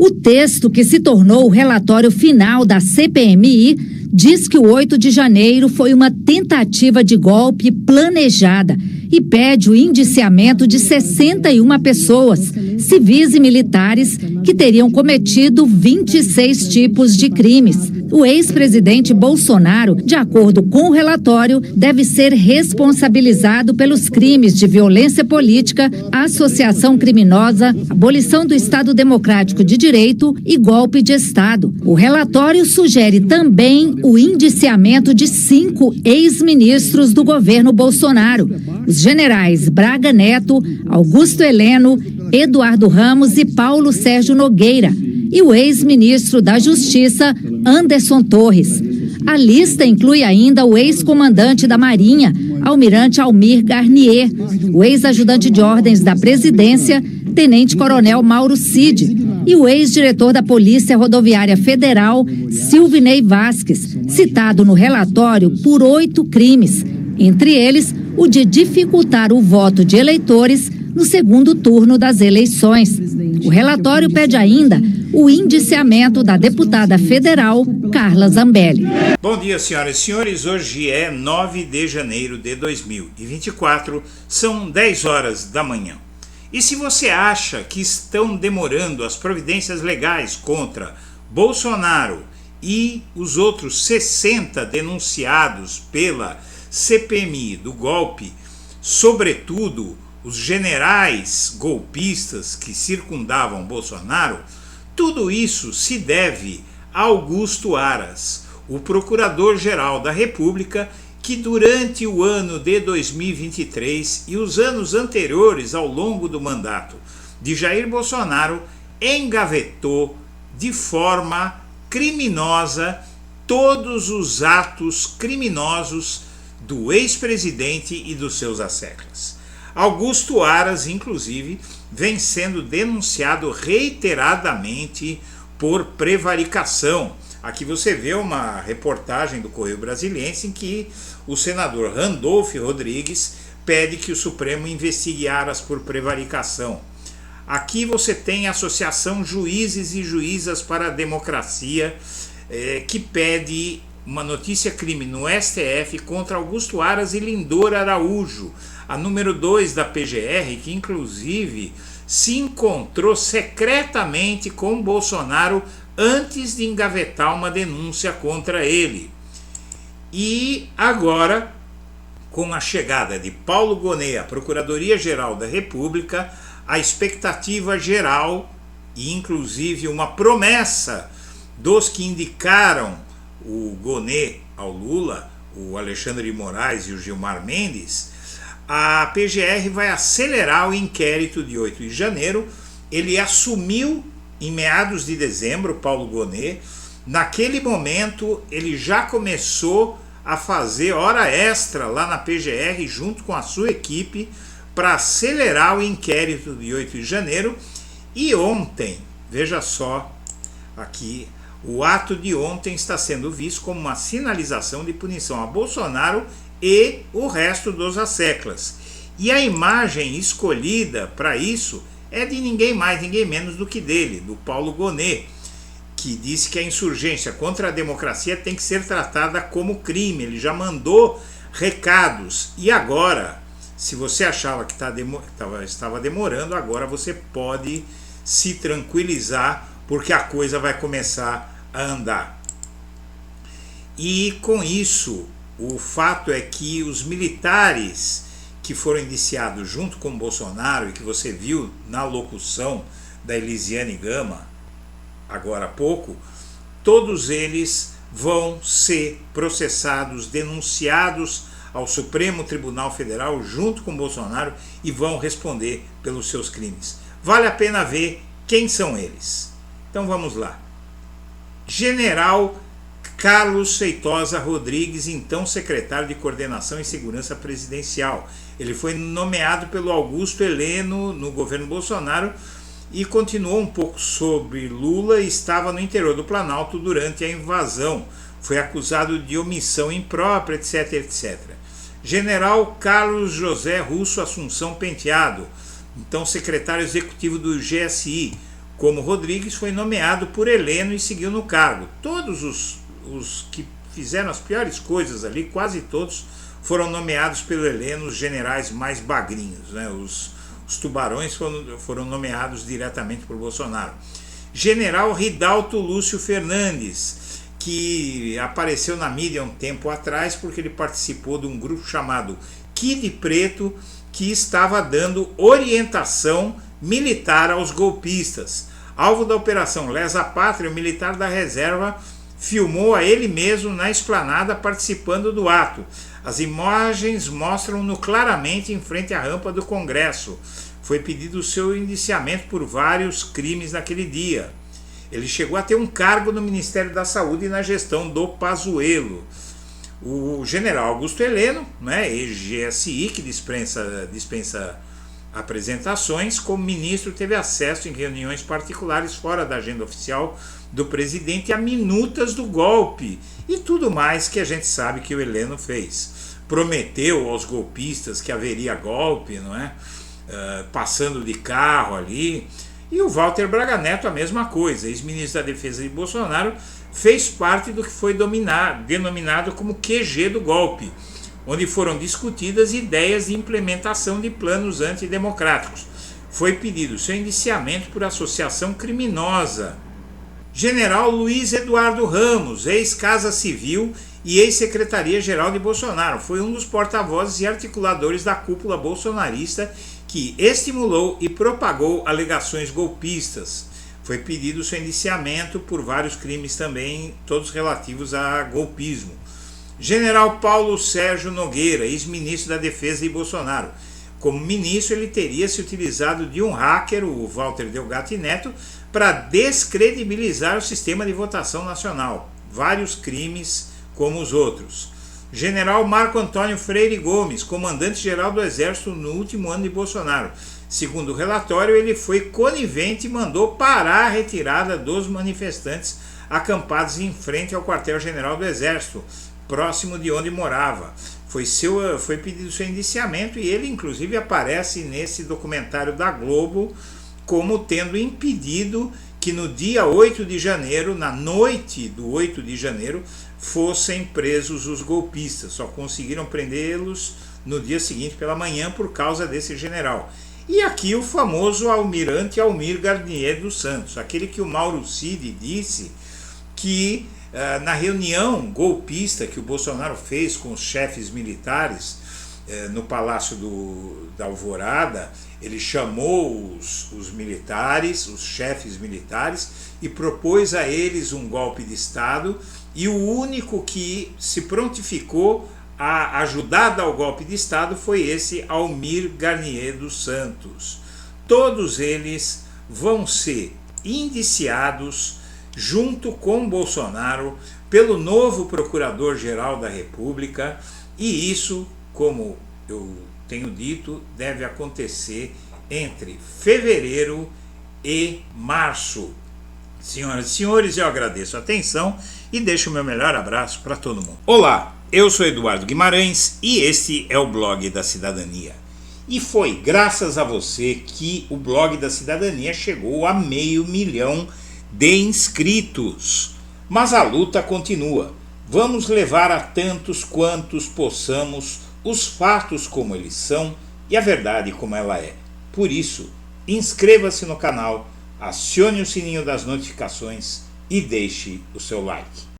O texto, que se tornou o relatório final da CPMI, diz que o 8 de janeiro foi uma tentativa de golpe planejada e pede o indiciamento de 61 pessoas, civis e militares, que teriam cometido 26 tipos de crimes. O ex-presidente Bolsonaro, de acordo com o relatório, deve ser responsabilizado pelos crimes de violência política, associação criminosa, abolição do Estado Democrático de Direito e golpe de Estado. O relatório sugere também o indiciamento de 5 ex-ministros do governo Bolsonaro: os generais Braga Neto, Augusto Heleno, Eduardo Ramos e Paulo Sérgio Nogueira, e o ex-ministro da Justiça, Anderson Torres. A lista inclui ainda o ex-comandante da Marinha, almirante Almir Garnier, o ex-ajudante de ordens da presidência, tenente-coronel Mauro Cid, e o ex-diretor da Polícia Rodoviária Federal, Silvinei Vasques, citado no relatório por 8 crimes, entre eles o de dificultar o voto de eleitores no segundo turno das eleições. O relatório pede ainda o indiciamento da deputada federal Carla Zambelli. Bom dia, senhoras e senhores. Hoje é 9 de janeiro de 2024, são 10 horas da manhã. E se você acha que estão demorando as providências legais contra Bolsonaro e os outros 60 denunciados pela CPMI do golpe, sobretudo os generais golpistas que circundavam Bolsonaro, tudo isso se deve a Augusto Aras, o Procurador-Geral da República, que durante o ano de 2023 e os anos anteriores ao longo do mandato de Jair Bolsonaro engavetou de forma criminosa todos os atos criminosos do ex-presidente e dos seus asseclas. Augusto Aras, inclusive, vem sendo denunciado reiteradamente por prevaricação. Aqui você vê uma reportagem do Correio Brasiliense em que o senador Randolph Rodrigues pede que o Supremo investigue Aras por prevaricação. Aqui você tem a Associação Juízes e Juízas para a Democracia, que pede uma notícia-crime no STF contra Augusto Aras e Lindor Araújo, a número 2 da PGR, que inclusive se encontrou secretamente com Bolsonaro antes de engavetar uma denúncia contra ele. E agora, com a chegada de Paulo Gonet à Procuradoria-Geral da República, a expectativa geral, e inclusive uma promessa dos que indicaram o Gonet ao Lula, o Alexandre de Moraes e o Gilmar Mendes, a PGR vai acelerar o inquérito de 8 de janeiro. Ele assumiu em meados de dezembro, Paulo Gonet. Naquele momento, ele já começou a fazer hora extra lá na PGR, junto com a sua equipe, para acelerar o inquérito de 8 de janeiro. E ontem, veja só, aqui, o ato de ontem está sendo visto como uma sinalização de punição a Bolsonaro e o resto dos asseclas. E a imagem escolhida para isso é de ninguém mais, ninguém menos do que dele, do Paulo Gonet, que disse que a insurgência contra a democracia tem que ser tratada como crime. Ele já mandou recados. E agora, se você achava que estava demorando, agora você pode se tranquilizar, porque a coisa vai começar a andar. E com isso, o fato é que os militares que foram indiciados junto com Bolsonaro, e que você viu na locução da Elisiane Gama agora há pouco, todos eles vão ser processados, denunciados ao Supremo Tribunal Federal junto com Bolsonaro e vão responder pelos seus crimes. Vale a pena ver quem são eles. Então vamos lá. General Carlos Feitosa Rodrigues, então secretário de Coordenação e Segurança Presidencial. Ele foi nomeado pelo Augusto Heleno no governo Bolsonaro e continuou um pouco sobre Lula e estava no interior do Planalto durante a invasão. Foi acusado de omissão imprópria, etc, etc. General Carlos José Russo Assunção Penteado, então secretário executivo do GSI, como Rodrigues foi nomeado por Heleno e seguiu no cargo. Todos os que fizeram as piores coisas ali, quase todos, foram nomeados pelo Heleno, os generais mais bagrinhos, né? Os tubarões foram nomeados diretamente por Bolsonaro. General Ridalto Lúcio Fernandes, que apareceu na mídia um tempo atrás porque ele participou de um grupo chamado Kid Preto, que estava dando orientação militar aos golpistas. Alvo da operação Lesa Pátria, o militar da reserva filmou a ele mesmo na esplanada participando do ato. As imagens mostram-no claramente em frente à rampa do Congresso. Foi pedido o seu indiciamento por vários crimes naquele dia. Ele chegou a ter um cargo no Ministério da Saúde na gestão do Pazuello. O general Augusto Heleno, né, ex-GSI, que dispensa apresentações, como ministro teve acesso em reuniões particulares fora da agenda oficial do presidente a minutas do golpe e tudo mais que a gente sabe que o Heleno fez. Prometeu aos golpistas que haveria golpe, não é? Passando de carro ali. E o Walter Braga Neto a mesma coisa, ex-ministro da Defesa de Bolsonaro, fez parte do que foi denominado como QG do golpe, onde foram discutidas ideias de implementação de planos antidemocráticos. Foi pedido seu indiciamento por associação criminosa. General Luiz Eduardo Ramos, ex-Casa Civil e ex-Secretaria-Geral de Bolsonaro, foi um dos porta-vozes e articuladores da cúpula bolsonarista que estimulou e propagou alegações golpistas. Foi pedido seu indiciamento por vários crimes também, todos relativos a golpismo. General Paulo Sérgio Nogueira, ex-ministro da Defesa de Bolsonaro. Como ministro, ele teria se utilizado de um hacker, o Walter Delgatti Neto, para descredibilizar o sistema de votação nacional. Vários crimes como os outros. General Marco Antônio Freire Gomes, comandante-geral do Exército no último ano de Bolsonaro. Segundo o relatório, ele foi conivente e mandou parar a retirada dos manifestantes acampados em frente ao quartel-general do Exército, próximo de onde morava. Foi pedido seu indiciamento e ele, inclusive, aparece nesse documentário da Globo como tendo impedido que no dia 8 de janeiro, na noite do 8 de janeiro, fossem presos os golpistas. Só conseguiram prendê-los no dia seguinte pela manhã por causa desse general. E aqui o famoso almirante Almir Garnier dos Santos, aquele que o Mauro Cid disse que na reunião golpista que o Bolsonaro fez com os chefes militares no Palácio da Alvorada, ele chamou os militares, os chefes militares, e propôs a eles um golpe de Estado, e o único que se prontificou a ajudar a dar o golpe de Estado foi esse Almir Garnier dos Santos. Todos eles vão ser indiciados junto com Bolsonaro pelo novo Procurador-Geral da República, e isso, como eu tenho dito, deve acontecer entre fevereiro e março. Senhoras e senhores, eu agradeço a atenção e deixo o meu melhor abraço para todo mundo. Olá, eu sou Eduardo Guimarães e este é o Blog da Cidadania. E foi graças a você que o Blog da Cidadania chegou a 500 mil de inscritos. Mas a luta continua. Vamos levar a tantos quantos possamos os fatos como eles são e a verdade como ela é. Por isso, inscreva-se no canal, acione o sininho das notificações e deixe o seu like.